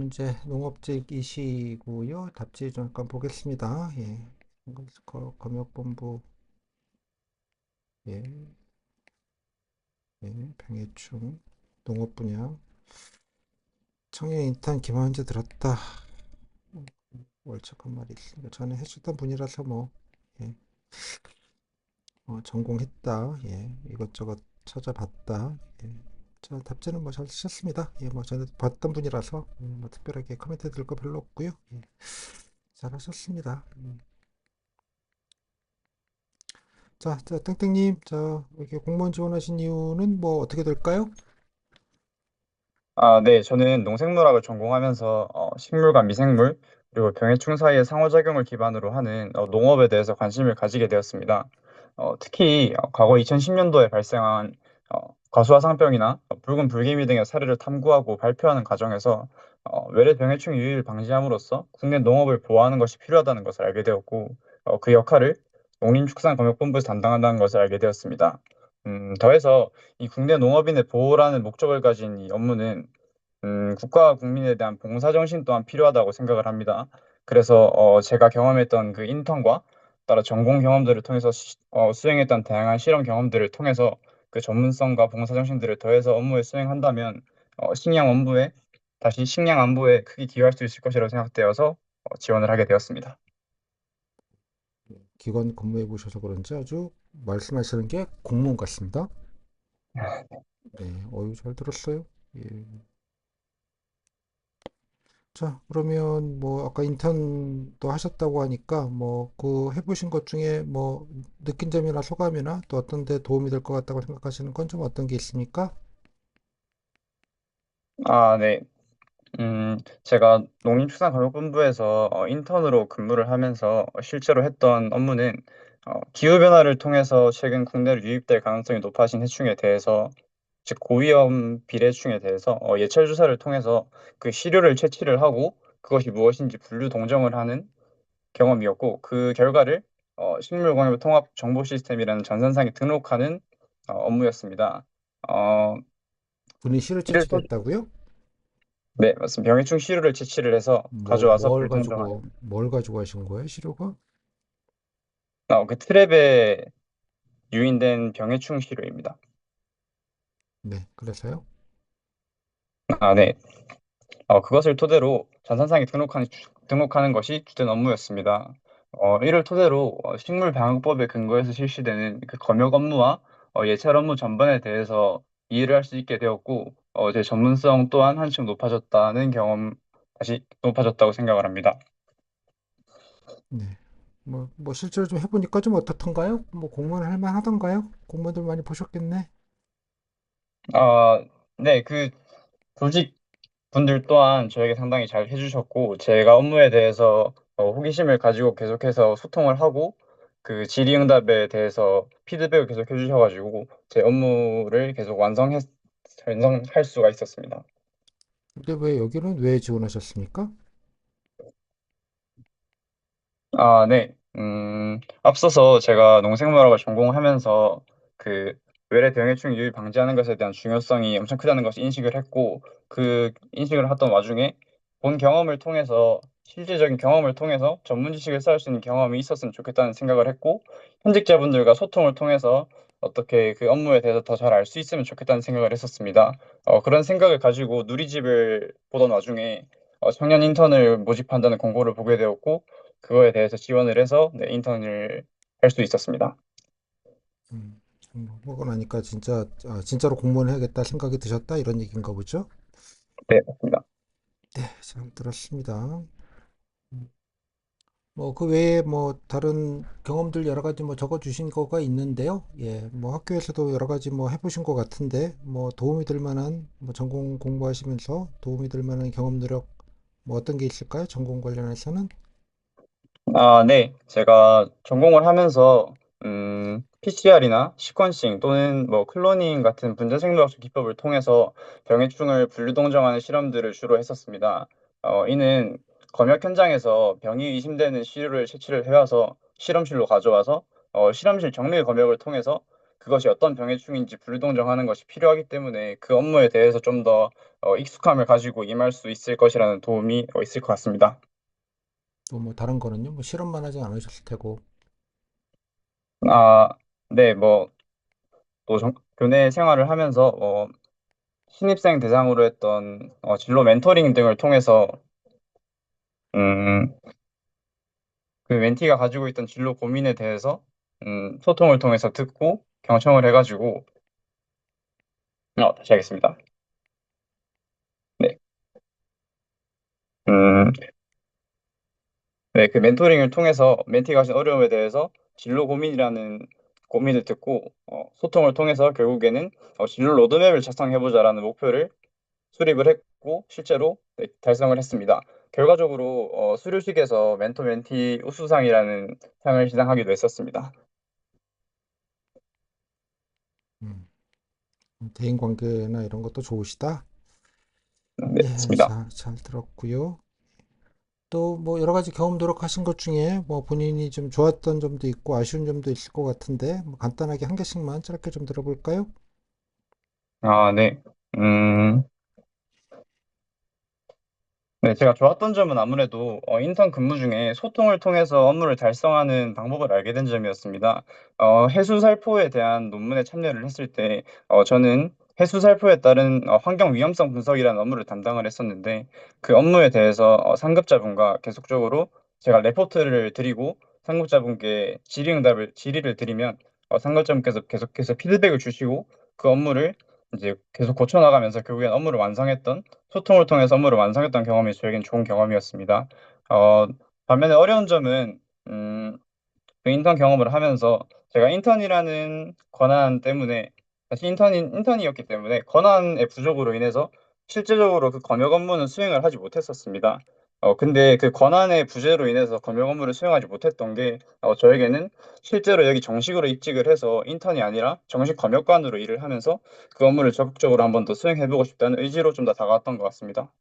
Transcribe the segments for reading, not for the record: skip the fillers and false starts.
현재 농업직이시고요. 답지 좀 잠깐 보겠습니다. 예. 검역본부, 예, 예, 병해충, 농업 분야, 청년 인턴 김한재 들었다. 월척한 말이 있습니다. 전에 해주던 분이라서 뭐, 예, 전공했다. 예, 이것저것 찾아봤다. 예. 저 답지는 뭐 잘 쓰셨습니다. 예, 뭐 전에 봤던 분이라서 뭐 특별하게 코멘트 드릴 거 별로 없고요. 예, 잘하셨습니다. 자, 땡땡님, 이렇게 공무원 지원하신 이유는 뭐 어떻게 될까요? 네. 저는 농생물학을 전공하면서 식물과 미생물 그리고 병해충 사이의 상호작용을 기반으로 하는 농업에 대해서 관심을 가지게 되었습니다. 특히 과거 2010년도에 발생한 과수화상병이나 붉은 불개미 등의 사례를 탐구하고 발표하는 과정에서 외래 병해충 유입을 방지함으로써 국내 농업을 보호하는 것이 필요하다는 것을 알게 되었고 그 역할을 농림축산검역본부에서 담당한다는 것을 알게 되었습니다. 더해서 이 국내 농업인의 보호라는 목적을 가진 이 업무는 국가와 국민에 대한 봉사정신 또한 필요하다고 생각을 합니다. 그래서 제가 경험했던 그 인턴과 따라 전공 경험들을 통해서 수행했던 다양한 실험 경험들을 통해서 그 전문성과 봉사정신들을 더해서 업무에 수행한다면 식량 안보에 크게 기여할 수 있을 것이라고 생각되어서 지원을 하게 되었습니다. 기관 근무해 보셔서 그런지 아주 말씀하시는 게 공무원 같습니다. 네, 어유 잘 들었어요. 예. 자, 그러면 뭐 아까 인턴도 하셨다고 하니까 뭐 그 해보신 것 중에 뭐 느낀 점이나 소감이나 또 어떤 데 도움이 될 것 같다고 생각하시는 건 좀 어떤 게 있습니까? 네. 제가 농림축산검역본부에서 인턴으로 근무를 하면서 실제로 했던 업무는 기후변화를 통해서 최근 국내로 유입될 가능성이 높아진 해충에 대해서, 즉 고위험 비례충에 대해서 예찰 조사를 통해서 그 시료를 채취를 하고 그것이 무엇인지 분류 동정을 하는 경험이었고, 그 결과를 식물공업 통합 정보 시스템이라는 전산상에 등록하는 업무였습니다. 어, 본인 실을 이를 토, 채취했다고요? 네, 맞습니다. 병해충 시료를 채취를 해서 가져와서 불동정하는 뭘 가지고 하신 거예요, 시료가? 그 트랩에 유인된 병해충 시료입니다. 네, 그래서요? 네. 그것을 토대로 전산상에 등록하는 것이 주된 업무였습니다. 이를 토대로 식물방역법에 근거해서 실시되는 그 검역 업무와 예찰 업무 전반에 대해서 이해를 할 수 있게 되었고, 제 전문성 또한 한층 다시 높아졌다고 생각을 합니다. 네. 뭐 실제로 좀 해보니까 좀 어떻던가요? 뭐 공무원 할 만하던가요? 공무원들 많이 보셨겠네. 네, 그 조직 분들 또한 저에게 상당히 잘 해주셨고, 제가 업무에 대해서 호기심을 가지고 계속해서 소통을 하고 그 질의응답에 대해서 피드백을 계속 해주셔가지고 제 업무를 계속 완성할 수가 있었습니다. 근데 왜 여기는 왜 지원하셨습니까? 네. 앞서서 제가 농생물학을 전공하면서 그 외래 병해충 유입 방지하는 것에 대한 중요성이 엄청 크다는 것을 인식을 했고, 그 인식을 했던 와중에 본 경험을 통해서 실질적인 경험을 통해서 전문 지식을 쌓을 수 있는 경험이 있었으면 좋겠다는 생각을 했고, 현직자분들과 소통을 통해서 어떻게 그 업무에 대해서 더 잘 알 수 있으면 좋겠다는 생각을 했었습니다. 그런 생각을 가지고 누리집을 보던 와중에 청년 인턴을 모집한다는 공고를 보게 되었고, 그거에 대해서 지원을 해서 네, 인턴을 할 수 있었습니다. 음, 보고 나니까 진짜로 공무원 해야겠다 생각이 드셨다 이런 얘기인가 보죠? 네, 맞습니다. 네, 잘 들었습니다. 뭐 그 외에 뭐 다른 경험들 여러 가지 뭐 적어 주신 거가 있는데요. 예, 뭐 학교에서도 여러 가지 뭐 해보신 것 같은데 뭐 도움이 될 만한 뭐 전공 공부하시면서 도움이 될 만한 경험 누력 뭐 어떤 게 있을까요? 전공 관련해서는? 네. 제가 전공을 하면서 PCR이나 시퀀싱 또는 뭐 클로닝 같은 분자생물학적 기법을 통해서 병해충을 분류동정하는 실험들을 주로 했었습니다. 이는 검역 현장에서 병이 의심되는 시료를 채취를 해와서 실험실로 가져와서 실험실 정밀 검역을 통해서 그것이 어떤 병해충인지 불동정하는 것이 필요하기 때문에 그 업무에 대해서 좀 더 익숙함을 가지고 임할 수 있을 것이라는 도움이 있을 것 같습니다. 또 뭐 다른 거는요? 뭐 실험만 하지 않으셨을 테고. 아, 네, 또 교내 생활을 하면서 신입생 대상으로 했던 진로 멘토링 등을 통해서 음, 그 멘티가 가지고 있던 진로 고민에 대해서 소통을 통해서 듣고 경청을 해가지고 다시 하겠습니다. 네. 음, 네, 그 멘토링을 통해서 멘티가 가진 어려움에 대해서 진로 고민이라는 고민을 듣고 소통을 통해서 결국에는 진로 로드맵을 작성해보자라는 목표를 수립을 했고 실제로 네, 달성을 했습니다. 결과적으로 수료식에서 멘토 멘티 우수상이라는 상을 시상하기도 했었습니다. 음, 대인 관계나 이런 것도 좋으시다. 네, 예, 맞습니다. 잘 들었고요. 또 뭐 여러 가지 경험 노력하신 것 중에 뭐 본인이 좀 좋았던 점도 있고 아쉬운 점도 있을 것 같은데 뭐 간단하게 한 개씩만 짧게 좀 들어볼까요? 아, 네. 음, 네, 제가 좋았던 점은 아무래도 인턴 근무 중에 소통을 통해서 업무를 달성하는 방법을 알게 된 점이었습니다. 해수살포에 대한 논문에 참여를 했을 때 저는 해수살포에 따른 환경 위험성 분석이라는 업무를 담당을 했었는데 그 업무에 대해서 상급자분과 계속적으로 제가 레포트를 드리고 상급자분께 질의를 드리면 상급자분께서 계속해서 피드백을 주시고 그 업무를 이제 계속 고쳐나가면서 결국엔 업무를 완성했던 소통을 통해서 업무를 완성했던 경험이 저에겐 좋은 경험이었습니다. 어, 반면에 어려운 점은 그 인턴 경험을 하면서 제가 인턴이라는 권한 때문에 사실 인턴이었기 때문에 권한의 부족으로 인해서 실제적으로 그 검역 업무는 수행을 하지 못했었습니다. 근데 그 권한의 부재로 인해서 검역 업무를 수행하지 못했던 게 저에게는 실제로 여기 정식으로 입직을 해서 인턴이 아니라 정식 검역관으로 일을 하면서 그 업무를 적극적으로 한번 더 수행해보고 싶다는 의지로 좀 더 다가왔던 것 같습니다.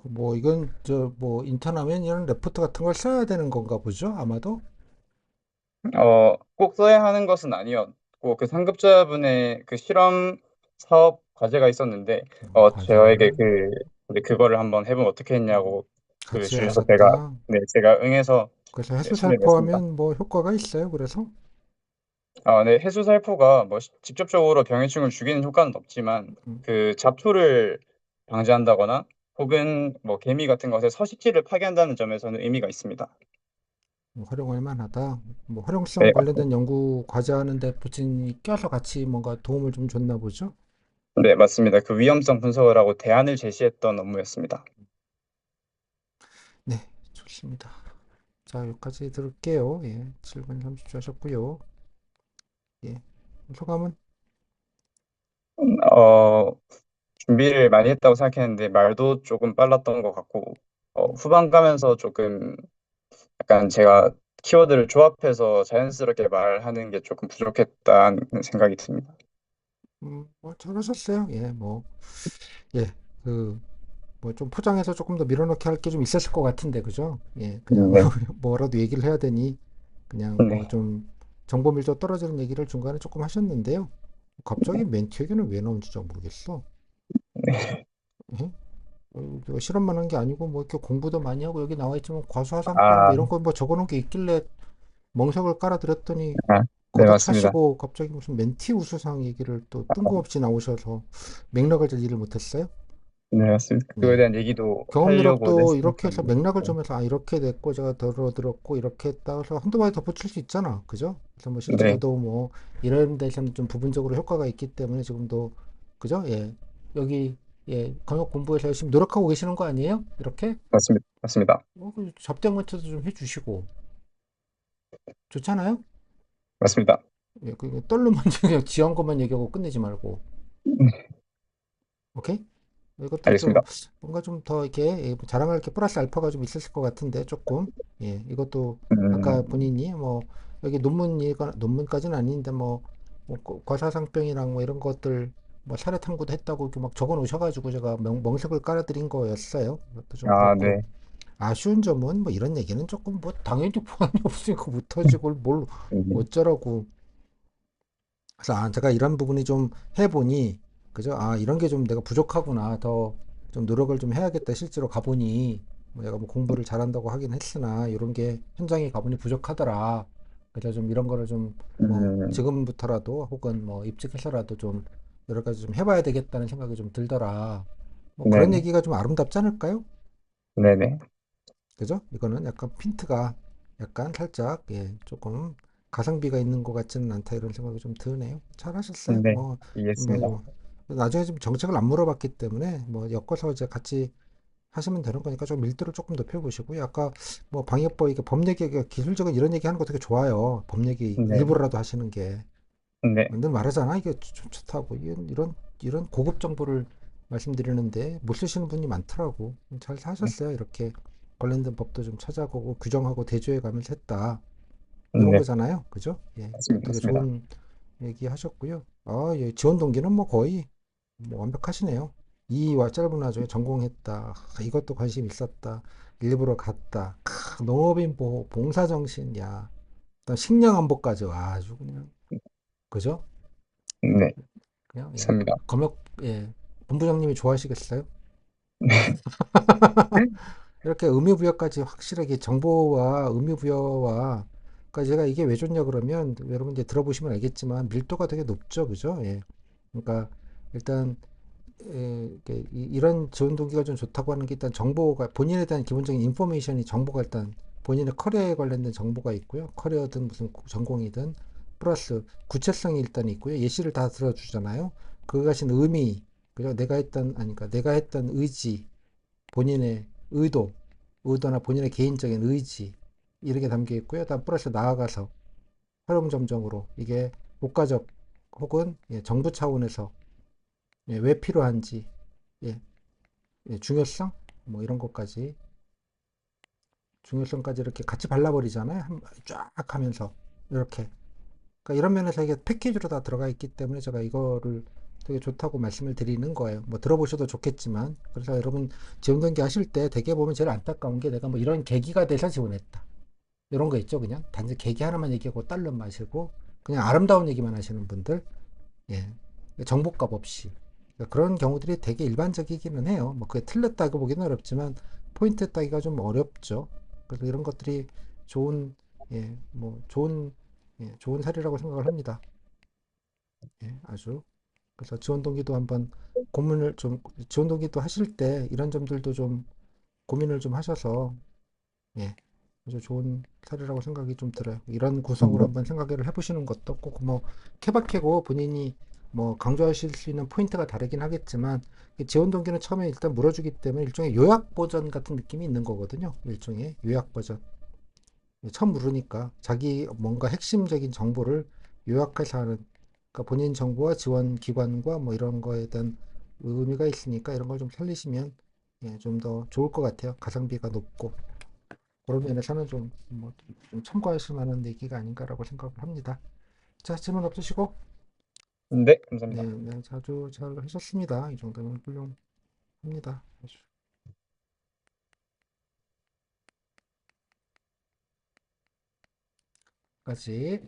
뭐 이건 저 뭐 인턴하면 이런 레포트 같은 걸 써야 되는 건가 보죠? 아마도. 꼭 써야 하는 것은 아니었고 그 상급자분의 그 실험 사업 과제가 있었는데 저에게 과제를 근데 그거를 한번 해보면 어떻게 했냐고 그 같이 주셔서 제가 하셨다. 네 제가 응해서 그래서 네, 참여를 했습니다. 해수살포하면 뭐 효과가 있어요. 그래서 네, 해수살포가 직접적으로 병해충을 죽이는 효과는 없지만 음, 그 잡초를 방지한다거나 혹은 뭐 개미 같은 것에 서식지를 파괴한다는 점에서는 의미가 있습니다. 뭐 활용할 만하다. 뭐 활용성 네, 관련된 연구 과제하는데 부진이 껴서 같이 뭔가 도움을 좀 줬나 보죠. 네, 맞습니다. 그 위험성 분석을 하고 대안을 제시했던 업무였습니다. 네, 좋습니다. 자, 여기까지 들을게요. 예, 7분 30초 하셨고요. 예, 소감은 어, 준비를 많이 했다고 생각했는데 말도 조금 빨랐던 것 같고 후반 가면서 조금 약간 제가 키워드를 조합해서 자연스럽게 말하는 게 조금 부족했다는 생각이 듭니다. 뭐 잘하셨어요. 예, 뭐 예, 그 뭐 좀 포장해서 조금 더 밀어넣기 할 게 좀 있었을 것 같은데 그죠? 예, 그냥 네, 뭐라도 얘기를 해야 되니 그냥 뭐 네. 좀 정보 밀도 떨어지는 얘기를 중간에 조금 하셨는데요. 갑자기 멘트 얘기는 왜 나온지 잘 모르겠어. 예? 이거 실험만 한 게 아니고 뭐 이렇게 공부도 많이 하고 여기 나와 있지만 과수화상병 뭐 아, 이런 거 뭐 적어놓은 게 있길래 멍석을 깔아드렸더니 아, 네, 맞습니다. 걷어차시고 갑자기 무슨 멘티 우수상 얘기를 또 뜬금없이 나오셔서 맥락을 잘 이해를 못했어요. 네, 맞습니다. 그거에 예. 대한 얘기도 경험 하려고 누락도 이렇게 해서 냈었는데 맥락을 네, 좀 해서 아 이렇게 됐고 제가 들었고 이렇게 했다 해서 한두 마디 덧붙일 수 있잖아. 그죠? 그래서 뭐 실제 네, 저도 뭐 이런 데서는 좀 부분적으로 효과가 있기 때문에 지금도 그죠? 예. 여기 예, 검역 공부에서 열심히 노력하고 계시는 거 아니에요? 이렇게 맞습니다. 맞습니다. 그 접대 멘트도 좀 해주시고 좋잖아요? 맞습니다. 예, 그 떨로만 그냥 지한 것만 얘기하고 끝내지 말고 오케이? 이것도 좀 알겠습니다. 뭔가 좀 더 이렇게 예, 자랑할 게 플러스 알파가 좀 있었을 것 같은데 조금 예 이것도 아까 음, 본인이 뭐 여기 논문까지는 아닌데 뭐 과사상병이랑 뭐 이런 것들 뭐 사례 탐구도 했다고 이렇게 막 적어 놓으셔가지고 제가 멍석을 깔아드린 거였어요. 그것도 좀 아, 그렇고 네. 아쉬운 점은 뭐 이런 얘기는 조금 뭐 당연히 보안이 없으니까 못하지 그걸 뭘 네. 어쩌라고. 그래서 아 제가 이런 부분이 좀 해보니 그죠? 아 이런 게 좀 내가 부족하구나. 더 좀 노력을 좀 해야겠다. 실제로 가보니 뭐 내가 뭐 공부를 잘한다고 하긴 했으나 이런 게 현장에 가보니 부족하더라. 그래서 좀 이런 거를 좀 뭐 음, 지금부터라도 혹은 뭐 입직해서라도 좀 여러 가지 좀 해봐야 되겠다는 생각이 좀 들더라. 뭐 그런 네네. 얘기가 좀 아름답지 않을까요? 네네. 그죠? 이거는 약간 핀트가 약간 살짝 예 조금 가성비가 있는 것 같지는 않다 이런 생각이 좀 드네요. 잘하셨어요. 네. 이해했습니다. 뭐 나중에 좀 정책을 안 물어봤기 때문에 뭐 엮어서 이제 같이 하시면 되는 거니까 좀 밀도를 조금 높여보시고요. 아까 뭐 방역법 이게 법 얘기 기술적인 이런 얘기 하는 거 되게 좋아요. 법 얘기 네. 일부러라도 하시는 게 네. 늘 말하잖아. 이게 좋다고 이런 고급 정보를 말씀드리는데 못 쓰시는 분이 많더라고. 잘 사셨어요. 이렇게 관련된 법도 좀 찾아보고 규정하고 대조해 가면서 했다. 이런 네. 거잖아요. 그죠? 예. 맞습니다. 되게 맞습니다. 좋은 얘기 하셨고요. 아, 예. 지원 동기는 뭐 거의 뭐 완벽하시네요. 이 짧은 와중에 전공했다. 아, 이것도 관심 있었다. 일부러 갔다. 농업인 보호, 봉사정신, 야. 또 식량 안보까지 아주 그냥 그죠? 네. 그냥 예. 감사합니다. 검역 예. 본부장님이 좋아하시겠어요? 이렇게 의미부여까지 확실하게 정보와 의미부여와 그러니까 제가 이게 왜 좋냐 그러면 여러분 이제 들어보시면 알겠지만 밀도가 되게 높죠, 그죠? 예. 그러니까 일단 이렇게 이런 지원 동기가 좀 좋다고 하는 게 일단 정보가 본인에 대한 기본적인 인포메이션이 정보가 일단 본인의 커리어에 관련된 정보가 있고요. 커리어든 무슨 전공이든 플러스 구체성이 일단 있고요. 예시를 다 들어주잖아요. 그거 가진 의미, 그죠? 내가 했던 아니 그러니까 내가 했던 의지, 본인의 의도나 본인의 개인적인 의지 이런 게 담겨 있고요. 다음 플러스 나아가서 활용점정으로 이게 국가적 혹은 예, 정부 차원에서 예, 왜 필요한지 예, 예, 중요성 뭐 이런 것까지 중요성까지 이렇게 같이 발라버리잖아요. 쫙 하면서 이렇게 그러니까 이런 면에서 이게 패키지로 다 들어가 있기 때문에 제가 이거를 되게 좋다고 말씀을 드리는 거예요. 뭐 들어보셔도 좋겠지만 그래서 여러분 지원 동기 하실 때 대개 보면 제일 안타까운 게 내가 뭐 이런 계기가 돼서 지원했다. 이런 거 있죠. 그냥 단지 계기 하나만 얘기하고 딸름 마시고 그냥 아름다운 얘기만 하시는 분들 예. 정보값 없이 그러니까 그런 경우들이 되게 일반적이기는 해요. 뭐 그게 틀렸다고 보기는 어렵지만 포인트 따기가 좀 어렵죠. 그래서 이런 것들이 좋은 예, 뭐 좋은 좋은 사례라고 생각을 합니다. 예, 아주 그래서 지원 동기도 한번 고민을 좀 지원 동기도 하실 때 이런 점들도 좀 고민을 좀 하셔서 예, 아주 좋은 사례라고 생각이 좀 들어요. 이런 구성으로 네. 한번 생각을 해보시는 것도 꼭 뭐 케바케고 본인이 뭐 강조하실 수 있는 포인트가 다르긴 하겠지만 지원 동기는 처음에 일단 물어주기 때문에 일종의 요약 버전 같은 느낌이 있는 거거든요. 일종의 요약 버전. 처음 물으니까 자기 뭔가 핵심적인 정보를 요약해서 하는 그러니까 본인 정보와 지원 기관과 뭐 이런 거에 대한 의미가 있으니까 이런 걸 좀 살리시면 예, 좀 더 좋을 것 같아요. 가성비가 높고 그런 면에서는 좀 참고하실 만한 얘기가 아닌가라고 생각을 합니다. 자, 질문 없으시고? 네. 네, 감사합니다. 네, 자주 잘 하셨습니다. 이 정도면 훌륭합니다. 아주. 까지.